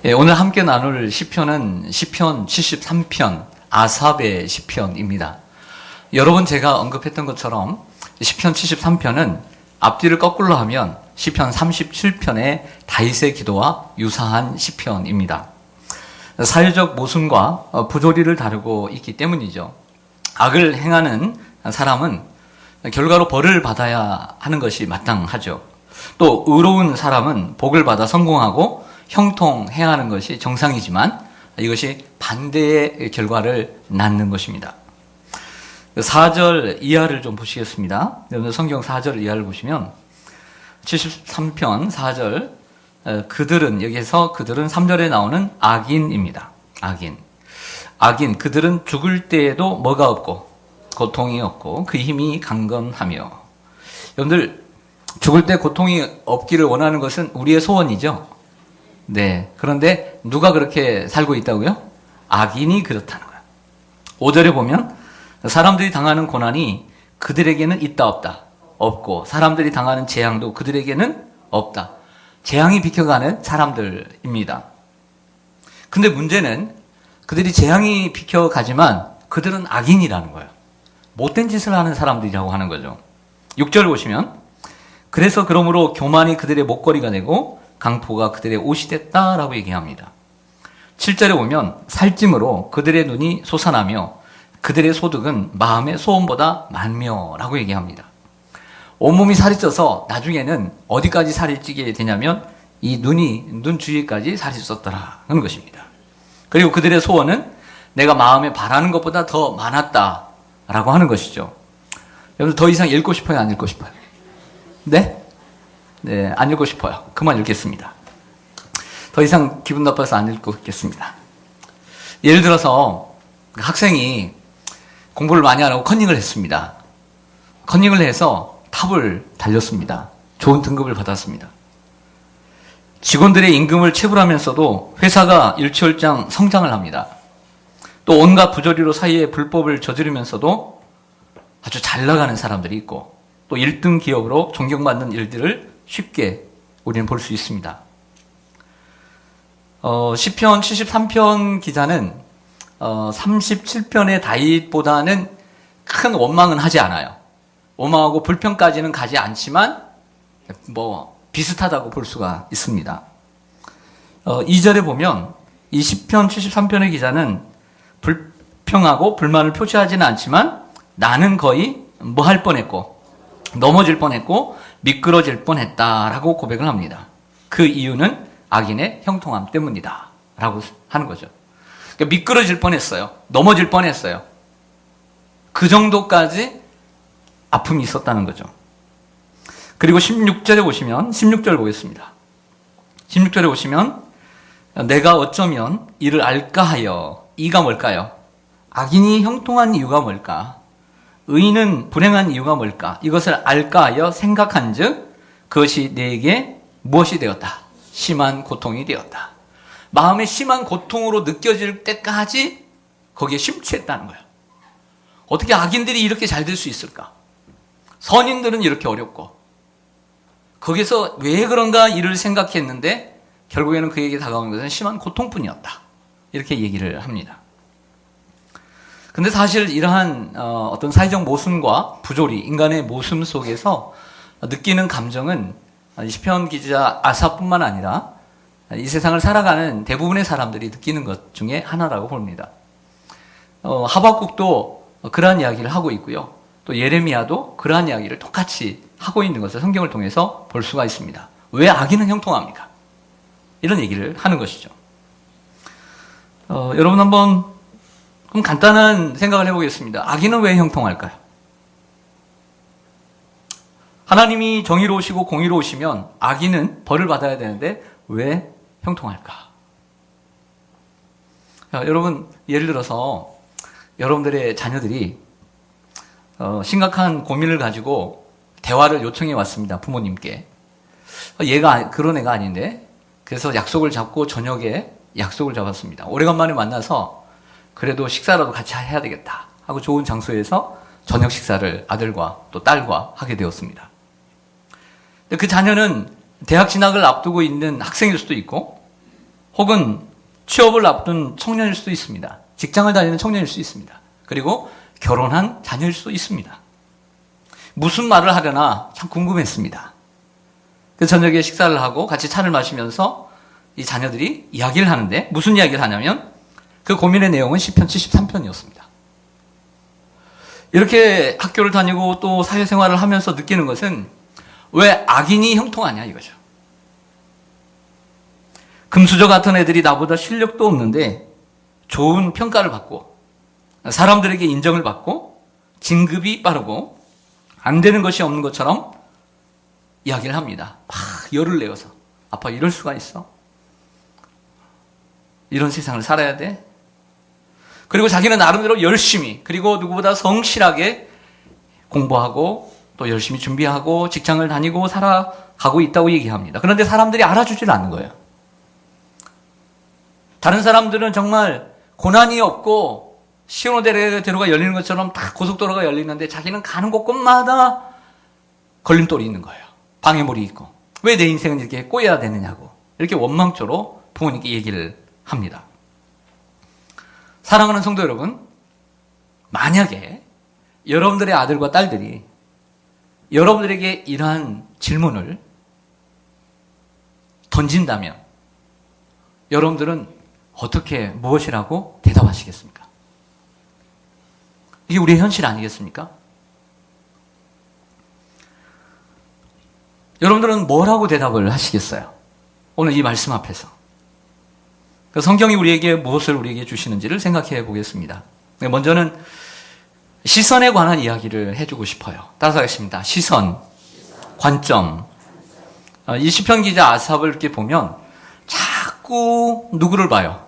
예, 오늘 함께 나눌 시편은 시편 73편 아삽의 시편입니다. 여러 번 제가 언급했던 것처럼 시편 73편은 앞뒤를 거꾸로 하면 시편 37편의 다윗의 기도와 유사한 시편입니다. 사회적 모순과 부조리를 다루고 있기 때문이죠. 악을 행하는 사람은 결과로 벌을 받아야 하는 것이 마땅하죠. 또 의로운 사람은 복을 받아 성공하고 형통해야 하는 것이 정상이지만 이것이 반대의 결과를 낳는 것입니다. 4절 이하를 좀 보시겠습니다. 여러분 성경 4절 이하를 보시면 73편 4절 여기에서 그들은 3절에 나오는 악인입니다. 악인 그들은 죽을 때에도 뭐가 없고 고통이 없고 그 힘이 강건하며. 여러분들 죽을 때 고통이 없기를 원하는 것은 우리의 소원이죠. 네. 그런데 누가 그렇게 살고 있다고요? 악인이 그렇다는 거예요. 5절에 보면 사람들이 당하는 고난이 그들에게는 있다 없다. 없고 사람들이 당하는 재앙도 그들에게는 없다. 재앙이 비켜가는 사람들입니다. 근데 문제는 그들이 재앙이 비켜가지만 그들은 악인이라는 거예요. 못된 짓을 하는 사람들이라고 하는 거죠. 6절 보시면 그래서 그러므로 교만이 그들의 목걸이가 되고 강포가 그들의 옷이 됐다라고 얘기합니다. 7절에 보면 살찜으로 그들의 눈이 솟아나며 그들의 소득은 마음의 소원보다 많며라고 얘기합니다. 온몸이 살이 쪄서 나중에는 어디까지 살이 찌게 되냐면 이 눈 주위까지 살이 쪘더라 하는 것입니다. 그리고 그들의 소원은 내가 마음에 바라는 것보다 더 많았다라고 하는 것이죠. 여러분 더 이상 읽고 싶어요? 안 읽고 싶어요? 네? 네, 안 읽고 싶어요. 그만 읽겠습니다. 더 이상 기분 나빠서 안 읽고 있겠습니다. 예를 들어서 학생이 공부를 많이 안 하고 컨닝을 했습니다. 컨닝을 해서 탑을 달렸습니다. 좋은 등급을 받았습니다. 직원들의 임금을 체불하면서도 회사가 일취월장 성장을 합니다. 또 온갖 부조리로 사이에 불법을 저지르면서도 아주 잘 나가는 사람들이 있고 또 1등 기업으로 존경받는 일들을 쉽게 우리는 볼 수 있습니다. 시편 73편 기자는 37편의 다윗보다는 큰 원망은 하지 않아요. 원망하고 불평까지는 가지 않지만 비슷하다고 볼 수가 있습니다. 2절에 보면 이 시편 73편의 기자는 불평하고 불만을 표시하지는 않지만 나는 거의 할 뻔했고 넘어질 뻔했고 미끄러질 뻔했다라고 고백을 합니다. 그 이유는 악인의 형통함 때문이다 라고 하는 거죠. 그러니까 미끄러질 뻔했어요. 넘어질 뻔했어요. 그 정도까지 아픔이 있었다는 거죠. 그리고 16절에 보시면 16절 보겠습니다. 16절에 보시면 내가 어쩌면 이를 알까 하여. 이가 뭘까요? 악인이 형통한 이유가 뭘까? 의인은 불행한 이유가 뭘까? 이것을 알까 하여 생각한 즉 그것이 내게 무엇이 되었다? 심한 고통이 되었다. 마음에 심한 고통으로 느껴질 때까지 거기에 심취했다는 거예요. 어떻게 악인들이 이렇게 잘 될 수 있을까? 선인들은 이렇게 어렵고 거기서 왜 그런가 이를 생각했는데 결국에는 그에게 다가온 것은 심한 고통뿐이었다. 이렇게 얘기를 합니다. 근데 사실 이러한 어떤 사회적 모순과 부조리, 인간의 모순 속에서 느끼는 감정은 시편 기자 아삽뿐만 아니라 이 세상을 살아가는 대부분의 사람들이 느끼는 것 중에 하나라고 봅니다. 하박국도 그러한 이야기를 하고 있고요. 또 예레미야도 그러한 이야기를 똑같이 하고 있는 것을 성경을 통해서 볼 수가 있습니다. 왜 악인은 형통합니까? 이런 얘기를 하는 것이죠. 여러분 한번 그럼 간단한 생각을 해보겠습니다. 악인은 왜 형통할까요? 하나님이 정의로우시고 공의로우시면 악인은 벌을 받아야 되는데 왜 형통할까? 여러분 예를 들어서 여러분들의 자녀들이 심각한 고민을 가지고 대화를 요청해 왔습니다. 부모님께. 얘가 그런 애가 아닌데 그래서 약속을 잡고 저녁에 약속을 잡았습니다. 오래간만에 만나서 그래도 식사라도 같이 해야 되겠다 하고 좋은 장소에서 저녁 식사를 아들과 또 딸과 하게 되었습니다. 근데 그 자녀는 대학 진학을 앞두고 있는 학생일 수도 있고 혹은 취업을 앞둔 청년일 수도 있습니다. 직장을 다니는 청년일 수 있습니다. 그리고 결혼한 자녀일 수도 있습니다. 무슨 말을 하려나 참 궁금했습니다. 그래서 저녁에 식사를 하고 같이 차를 마시면서 이 자녀들이 이야기를 하는데 무슨 이야기를 하냐면 그 고민의 내용은 시편 73편이었습니다. 이렇게 학교를 다니고 또 사회생활을 하면서 느끼는 것은 왜 악인이 형통하냐 이거죠. 금수저 같은 애들이 나보다 실력도 없는데 좋은 평가를 받고 사람들에게 인정을 받고 진급이 빠르고 안 되는 것이 없는 것처럼 이야기를 합니다. 막 열을 내어서 아빠 이럴 수가 있어? 이런 세상을 살아야 돼? 그리고 자기는 나름대로 열심히 그리고 누구보다 성실하게 공부하고 또 열심히 준비하고 직장을 다니고 살아가고 있다고 얘기합니다. 그런데 사람들이 알아주질 않는 거예요. 다른 사람들은 정말 고난이 없고 신호대로가 열리는 것처럼 다 고속도로가 열리는데 자기는 가는 곳곳마다 걸림돌이 있는 거예요. 방해물이 있고 왜 내 인생은 이렇게 꼬여야 되느냐고 이렇게 원망조로 부모님께 얘기를 합니다. 사랑하는 성도 여러분, 만약에 여러분들의 아들과 딸들이 여러분들에게 이러한 질문을 던진다면 여러분들은 어떻게 무엇이라고 대답하시겠습니까? 이게 우리의 현실 아니겠습니까? 여러분들은 뭐라고 대답을 하시겠어요? 오늘 이 말씀 앞에서. 성경이 우리에게 무엇을 우리에게 주시는지를 생각해 보겠습니다. 먼저는 시선에 관한 이야기를 해주고 싶어요. 따라서 하겠습니다. 시선, 관점. 이 시편 기자 아삽을 이렇게 보면 자꾸 누구를 봐요?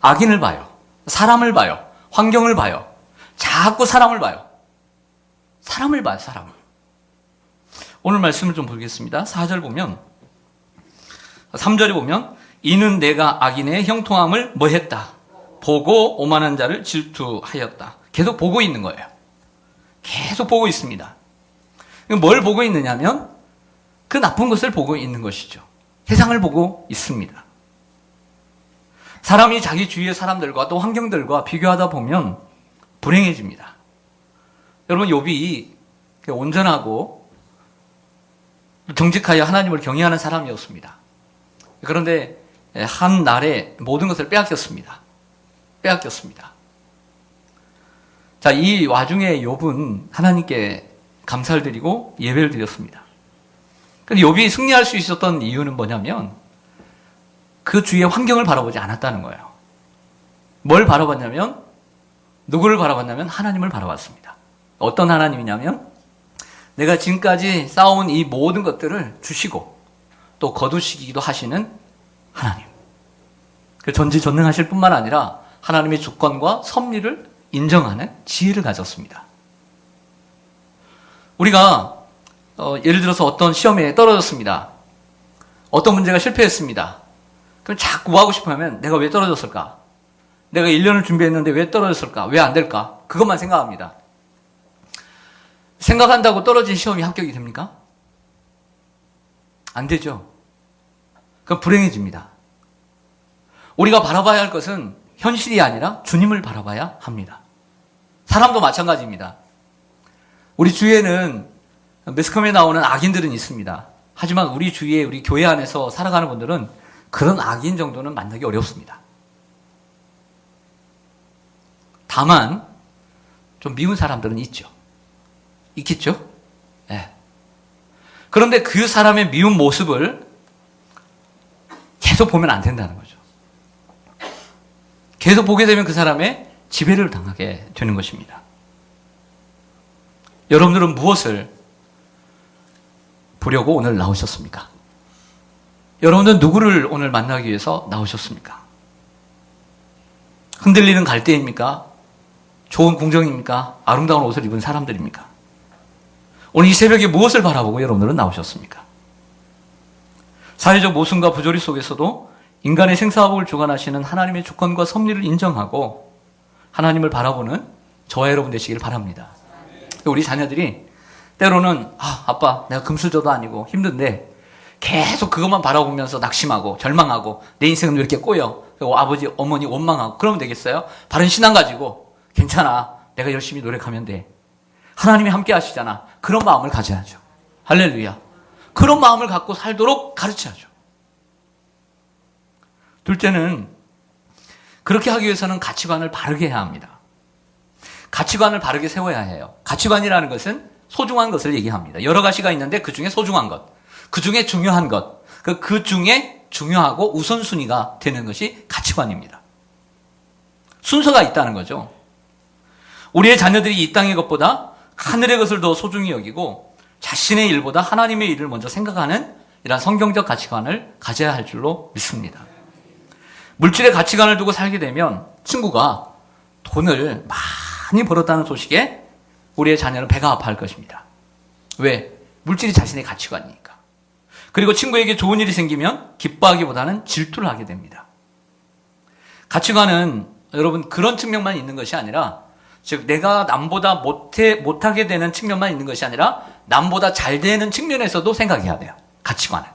악인을 봐요. 사람을 봐요. 환경을 봐요. 자꾸 사람을 봐요. 사람을 봐요, 사람을. 오늘 말씀을 좀 보겠습니다. 4절 보면, 3절에 보면, 이는 내가 악인의 형통함을 뭐 했다? 보고 오만한 자를 질투하였다. 계속 보고 있는 거예요. 계속 보고 있습니다. 뭘 보고 있느냐면, 그 나쁜 것을 보고 있는 것이죠. 세상을 보고 있습니다. 사람이 자기 주위의 사람들과 또 환경들과 비교하다 보면 불행해집니다. 여러분, 욥이 온전하고 정직하여 하나님을 경외하는 사람이었습니다. 그런데 한 날에 모든 것을 빼앗겼습니다. 자, 이 와중에 욥은 하나님께 감사를 드리고 예배를 드렸습니다. 그런데 욥이 승리할 수 있었던 이유는 뭐냐면 그 주위의 환경을 바라보지 않았다는 거예요. 뭘 바라봤냐면 누구를 바라봤냐면 하나님을 바라봤습니다. 어떤 하나님이냐면 내가 지금까지 쌓아온 이 모든 것들을 주시고 또 거두시기도 하시는 하나님. 전지전능하실 뿐만 아니라 하나님의 주권과 섭리를 인정하는 지혜를 가졌습니다. 우리가 예를 들어서 어떤 시험에 떨어졌습니다. 어떤 문제가 실패했습니다. 그럼 자꾸 뭐 하고 싶어 하면 내가 왜 떨어졌을까? 내가 1년을 준비했는데 왜 떨어졌을까? 왜 안 될까? 그것만 생각합니다. 생각한다고 떨어진 시험이 합격이 됩니까? 안 되죠. 그럼 불행해집니다. 우리가 바라봐야 할 것은 현실이 아니라 주님을 바라봐야 합니다. 사람도 마찬가지입니다. 우리 주위에는 매스컴에 나오는 악인들은 있습니다. 하지만 우리 주위에 우리 교회 안에서 살아가는 분들은 그런 악인 정도는 만나기 어렵습니다. 다만 좀 미운 사람들은 있죠. 있겠죠? 네. 그런데 그 사람의 미운 모습을 계속 보면 안 된다는 거죠. 계속 보게 되면 그 사람의 지배를 당하게 되는 것입니다. 여러분들은 무엇을 보려고 오늘 나오셨습니까? 여러분들은 누구를 오늘 만나기 위해서 나오셨습니까? 흔들리는 갈대입니까? 좋은 궁정입니까? 아름다운 옷을 입은 사람들입니까? 오늘 이 새벽에 무엇을 바라보고 여러분들은 나오셨습니까? 사회적 모순과 부조리 속에서도 인간의 생사화복을 주관하시는 하나님의 주권과 섭리를 인정하고 하나님을 바라보는 저와 여러분 되시길 바랍니다. 우리 자녀들이 때로는 아빠 내가 금수저도 아니고 힘든데 계속 그것만 바라보면서 낙심하고 절망하고 내 인생은 왜 이렇게 꼬여? 그리고 아버지, 어머니 원망하고 그러면 되겠어요? 바른 신앙 가지고 괜찮아. 내가 열심히 노력하면 돼. 하나님이 함께 하시잖아. 그런 마음을 가져야죠. 할렐루야. 그런 마음을 갖고 살도록 가르쳐야죠. 둘째는 그렇게 하기 위해서는 가치관을 바르게 해야 합니다. 가치관을 바르게 세워야 해요. 가치관이라는 것은 소중한 것을 얘기합니다. 여러 가지가 있는데 그 중에 소중한 것, 그 중에 중요한 것, 그 중에 중요하고 우선순위가 되는 것이 가치관입니다. 순서가 있다는 거죠. 우리의 자녀들이 이 땅의 것보다 하늘의 것을 더 소중히 여기고 자신의 일보다 하나님의 일을 먼저 생각하는 이런 성경적 가치관을 가져야 할 줄로 믿습니다. 물질의 가치관을 두고 살게 되면 친구가 돈을 많이 벌었다는 소식에 우리의 자녀는 배가 아파할 것입니다. 왜? 물질이 자신의 가치관이니까. 그리고 친구에게 좋은 일이 생기면 기뻐하기보다는 질투를 하게 됩니다. 가치관은 여러분 그런 측면만 있는 것이 아니라 즉 내가 남보다 못하게 되는 측면만 있는 것이 아니라 남보다 잘 되는 측면에서도 생각해야 돼요. 가치관은.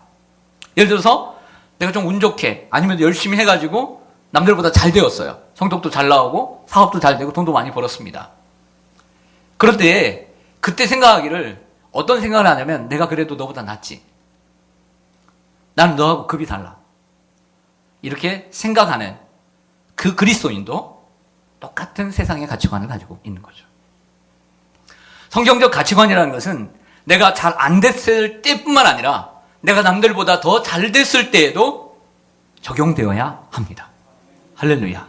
예를 들어서 내가 좀 운 좋게 아니면 열심히 해가지고 남들보다 잘 되었어요. 성적도 잘 나오고 사업도 잘 되고 돈도 많이 벌었습니다. 그런데 그때 생각하기를 어떤 생각을 하냐면 내가 그래도 너보다 낫지. 나는 너하고 급이 달라. 이렇게 생각하는 그 그리스도인도 똑같은 세상의 가치관을 가지고 있는 거죠. 성경적 가치관이라는 것은 내가 잘 안 됐을 때뿐만 아니라 내가 남들보다 더 잘 됐을 때에도 적용되어야 합니다. 할렐루야.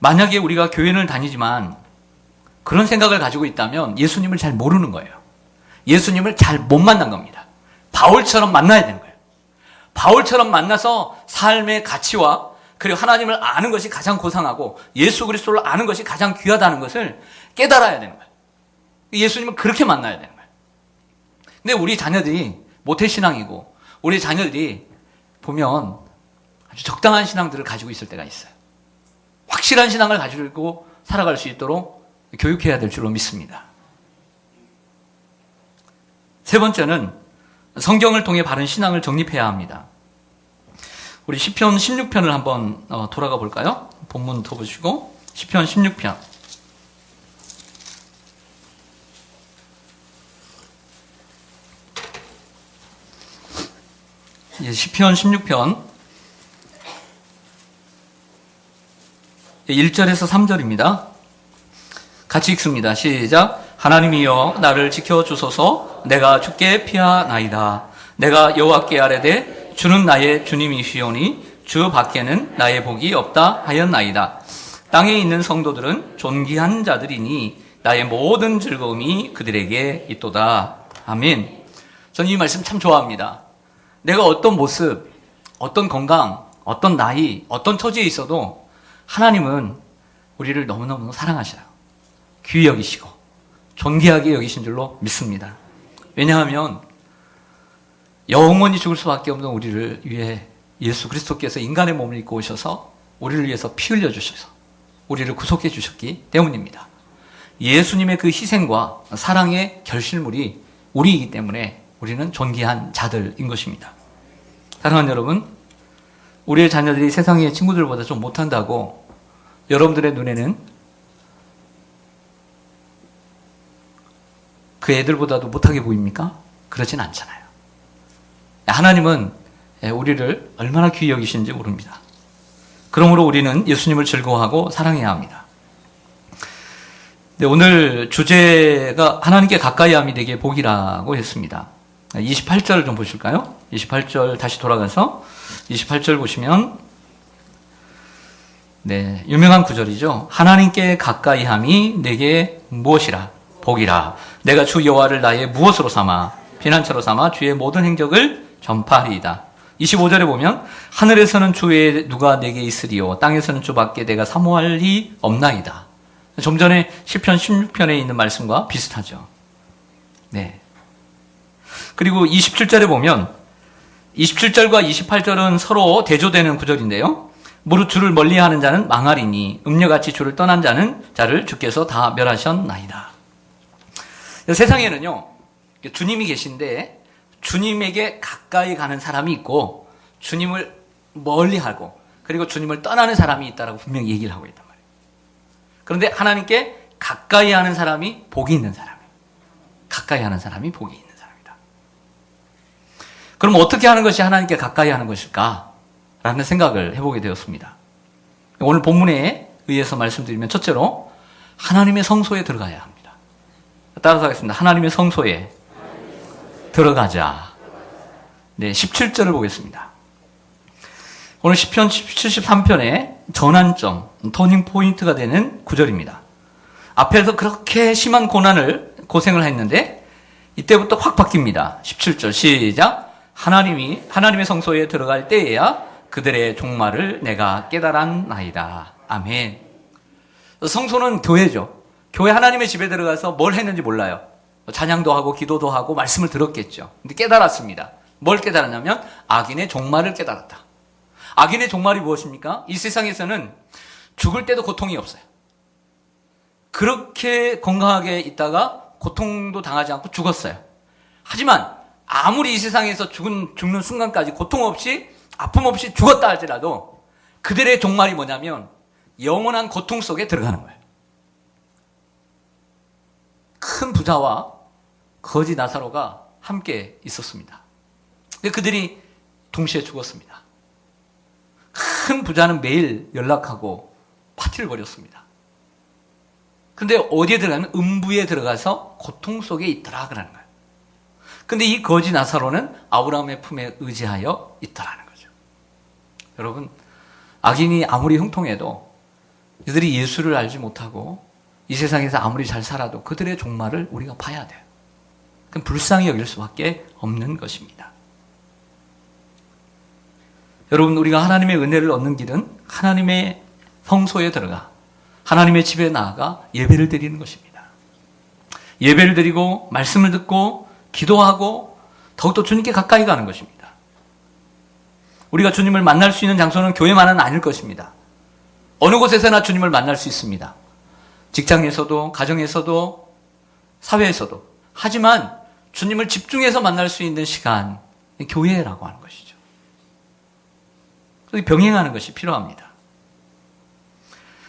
만약에 우리가 교회를 다니지만 그런 생각을 가지고 있다면 예수님을 잘 모르는 거예요. 예수님을 잘 못 만난 겁니다. 바울처럼 만나야 되는 거예요. 바울처럼 만나서 삶의 가치와 그리고 하나님을 아는 것이 가장 고상하고 예수 그리스도를 아는 것이 가장 귀하다는 것을 깨달아야 되는 거예요. 예수님을 그렇게 만나야 되는 거예요. 근데 우리 자녀들이 모태신앙이고 우리 자녀들이 보면 아주 적당한 신앙들을 가지고 있을 때가 있어요. 확실한 신앙을 가지고 살아갈 수 있도록 교육해야 될 줄로 믿습니다. 세 번째는 성경을 통해 바른 신앙을 정립해야 합니다. 우리 시편 16편을 한번 돌아가 볼까요? 본문 펴보시고 시편 16편. 시편 16편 1절에서 3절입니다. 같이 읽습니다. 시작. 하나님이여 나를 지켜주소서. 내가 주께 피하나이다. 내가 여호와께 아뢰되 주는 나의 주님이시오니 주 밖에는 나의 복이 없다 하였나이다. 땅에 있는 성도들은 존귀한 자들이니 나의 모든 즐거움이 그들에게 있도다. 아멘. 저는 이 말씀 참 좋아합니다. 내가 어떤 모습, 어떤 건강, 어떤 나이, 어떤 처지에 있어도 하나님은 우리를 너무너무 사랑하셔요. 귀히 여기시고 존귀하게 여기신 줄로 믿습니다. 왜냐하면 영원히 죽을 수밖에 없는 우리를 위해 예수 그리스도께서 인간의 몸을 입고 오셔서 우리를 위해서 피 흘려 주셔서 우리를 구속해 주셨기 때문입니다. 예수님의 그 희생과 사랑의 결실물이 우리이기 때문에 우리는 존귀한 자들인 것입니다. 사랑하는 여러분, 우리의 자녀들이 세상의 친구들보다 좀 못한다고 여러분들의 눈에는 그 애들보다도 못하게 보입니까? 그렇진 않잖아요. 하나님은 우리를 얼마나 귀히 여기시는지 모릅니다. 그러므로 우리는 예수님을 즐거워하고 사랑해야 합니다. 네, 오늘 주제가 하나님께 가까이함이 되게 복이라고 했습니다. 28절을 좀 보실까요? 28절 다시 돌아가서 28절 보시면 네, 유명한 구절이죠. 하나님께 가까이함이 내게 무엇이라? 복이라. 내가 주 여호와를 나의 무엇으로 삼아? 피난처로 삼아 주의 모든 행적을 전파하리이다. 25절에 보면 하늘에서는 주 외에 누가 내게 있으리요 땅에서는 주밖에 내가 사모할 리 없나이다. 좀 전에 시편 16편에 있는 말씀과 비슷하죠. 네. 그리고 27절에 보면 27절과 28절은 서로 대조되는 구절인데요. 무릇 주를 멀리하는 자는 망하리니 음녀같이 주를 떠난 자를 주께서 다 멸하셨나이다. 세상에는요, 주님이 계신데 주님에게 가까이 가는 사람이 있고 주님을 멀리하고 그리고 주님을 떠나는 사람이 있다라고 분명히 얘기를 하고 있단 말이에요. 그런데 하나님께 가까이 하는 사람이 복이 있는 사람이에요. 가까이 하는 사람이 복이 있는 사람이다. 그럼 어떻게 하는 것이 하나님께 가까이 하는 것일까? 라는 생각을 해보게 되었습니다. 오늘 본문에 의해서 말씀드리면 첫째로 하나님의 성소에 들어가야 합니다. 따라서 하겠습니다. 하나님의 성소에 들어가자. 네, 17절을 보겠습니다. 오늘 시편 73편의 전환점, 터닝 포인트가 되는 구절입니다. 앞에서 그렇게 심한 고생을 했는데 이때부터 확 바뀝니다. 17절 시작. 하나님의 성소에 들어갈 때에야 그들의 종말을 내가 깨달았나이다. 아멘. 성소는 교회죠. 교회 하나님의 집에 들어가서 뭘 했는지 몰라요. 찬양도 하고 기도도 하고 말씀을 들었겠죠. 근데 깨달았습니다. 뭘 깨달았냐면 악인의 종말을 깨달았다. 악인의 종말이 무엇입니까? 이 세상에서는 죽을 때도 고통이 없어요. 그렇게 건강하게 있다가 고통도 당하지 않고 죽었어요. 하지만 아무리 이 세상에서 죽는 순간까지 고통 없이 아픔 없이 죽었다 할지라도 그들의 종말이 뭐냐면 영원한 고통 속에 들어가는 거예요. 큰 부자와 거지 나사로가 함께 있었습니다. 그들이 동시에 죽었습니다. 큰 부자는 매일 연락하고 파티를 벌였습니다. 근데 어디에 들어가면 음부에 들어가서 고통 속에 있더라 그러는 거예요. 근데 이 거지 나사로는 아브라함의 품에 의지하여 있더라는 거죠. 여러분, 악인이 아무리 형통해도 이들이 예수를 알지 못하고 이 세상에서 아무리 잘 살아도 그들의 종말을 우리가 봐야 돼요. 그럼 불쌍히 여길 수밖에 없는 것입니다. 여러분, 우리가 하나님의 은혜를 얻는 길은 하나님의 성소에 들어가 하나님의 집에 나아가 예배를 드리는 것입니다. 예배를 드리고 말씀을 듣고 기도하고 더욱더 주님께 가까이 가는 것입니다. 우리가 주님을 만날 수 있는 장소는 교회만은 아닐 것입니다. 어느 곳에서나 주님을 만날 수 있습니다. 직장에서도, 가정에서도, 사회에서도. 하지만 주님을 집중해서 만날 수 있는 시간, 교회라고 하는 것이죠. 병행하는 것이 필요합니다.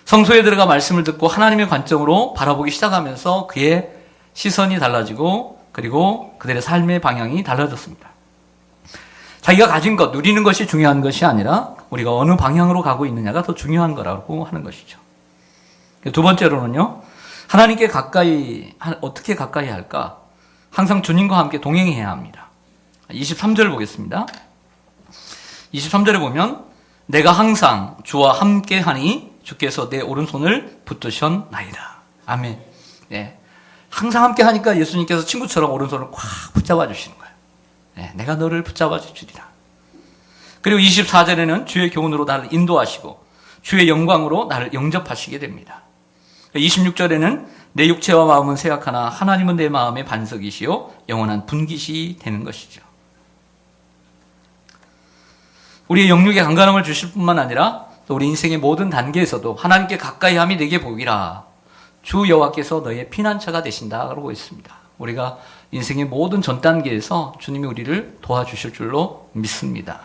성소에 들어가 말씀을 듣고 하나님의 관점으로 바라보기 시작하면서 그의 시선이 달라지고 그리고 그들의 삶의 방향이 달라졌습니다. 자기가 가진 것, 누리는 것이 중요한 것이 아니라 우리가 어느 방향으로 가고 있느냐가 더 중요한 거라고 하는 것이죠. 두 번째로는요, 하나님께 어떻게 가까이 할까? 항상 주님과 함께 동행해야 합니다. 23절을 보겠습니다. 23절에 보면 내가 항상 주와 함께 하니 주께서 내 오른손을 붙드셨나이다. 아멘. 네. 항상 함께 하니까 예수님께서 친구처럼 오른손을 꽉 붙잡아 주시는 거예요. 네. 내가 너를 붙잡아 주리라. 그리고 24절에는 주의 교훈으로 나를 인도하시고 주의 영광으로 나를 영접하시게 됩니다. 26절에는 내 육체와 마음은 쇠약하나 하나님은 내 마음의 반석이시요 영원한 분깃이 되는 것이죠. 우리의 영육의 강건함을 주실 뿐만 아니라 또 우리 인생의 모든 단계에서도 하나님께 가까이 함이 내게 복이라. 주 여호와께서 너의 피난처가 되신다고 있습니다. 우리가 인생의 모든 전 단계에서 주님이 우리를 도와주실 줄로 믿습니다.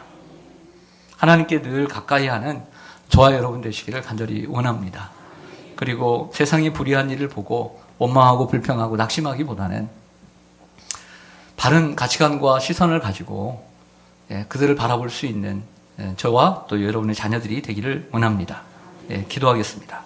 하나님께 늘 가까이 하는 저와 여러분 되시기를 간절히 원합니다. 그리고 세상의 불의한 일을 보고 원망하고 불평하고 낙심하기보다는 바른 가치관과 시선을 가지고 그들을 바라볼 수 있는 저와 또 여러분의 자녀들이 되기를 원합니다. 기도하겠습니다.